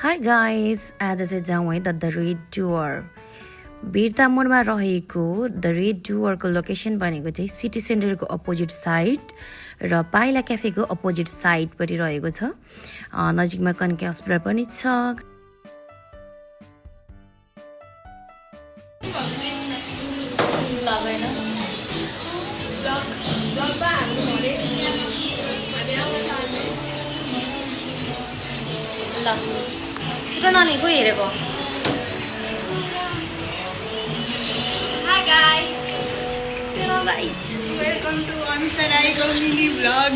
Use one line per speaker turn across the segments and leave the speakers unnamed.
Hi guys आज चाहिँ जाउँ है द रेड डुअर बिरता मोडमा रहेको द रेड डुअरको लोकेसन भनेको चाहिँ सिटी सेन्टरको अपोजिट साइड र पाइला क्याफेको अपोजिट साइडपट्टि रहेको छ। नजिकमा कन्के हस्पिटल पनि छ।
नानीको हेरेको Hi guys.
Hello guys.
Welcome to Anisa Raiko mini vlog.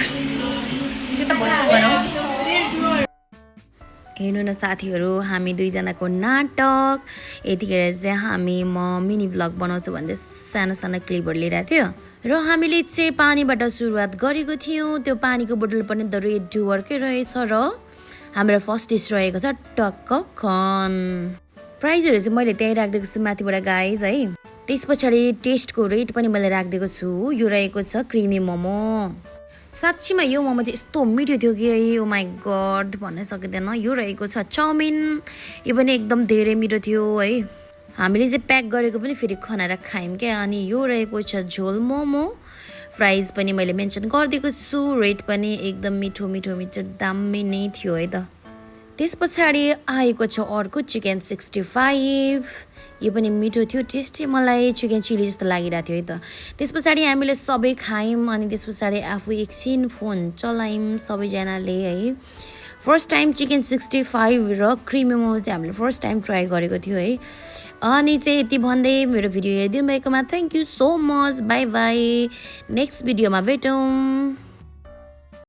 हेर्नु न साथीहरू, हामी दुईजनाको नाटक यतिखेर चाहिँ म मिनी भ्लग बनाउँछु भन्दै सानो सानो क्लिपहरू लिइरहेको थियो र हामीले चाहिँ पानीबाट सुरुवात गरेको थियौँ। त्यो पानीको बोतल पनि द रेड डुअरकै रहेछ र हाम्रो फर्स्ट डिस रहेको छ टक्क खन। प्राइजहरू चाहिँ मैले त्यहीँ राखिदिएको छु माथिबाट गाइज है। त्यस पछाडि टेस्टको रेट पनि मैले राखिदिएको छु। यो रहेको छ क्रिमी मोमो। साँच्चीमा यो मोमो चाहिँ यस्तो मिठो थियो कि है, ओ माई गड भन्नै सकिँदैन। यो रहेको छ चाउमिन, यो पनि एकदम धेरै मिठो थियो है। हामीले चाहिँ प्याक गरेको पनि फेरि खनाएर खायौँ क्या। अनि यो रहेको छ झोल मोमो। प्राइस पनि मैले मेन्सन गरिदिएको छु, रेट पनि एकदम मिठो मिठो मिठो दामी नै थियो है त। त्यस पछाडि आएको छ अर्को चिकन 65। यो पनि मिठो थियो, टेस्टी। मलाई चिकन चिली जस्तो लागिरहेको थियो है त। त्यस पछाडि हामीले सबै खायौँ अनि त्यस पछाडि आफू एकछिन फोन चलायौँ सबैजनाले है। फर्स्ट टाइम चिकन 65 र क्रिमी मोमो चाहिँ हामीले फर्स्ट टाइम ट्राई गरेको थियो है। अनि चाहिँ यति भन्दै मेरो भिडियो हेरिदिनु भएकोमा thank you so much. By by, next भिडियोमा भेटौँ।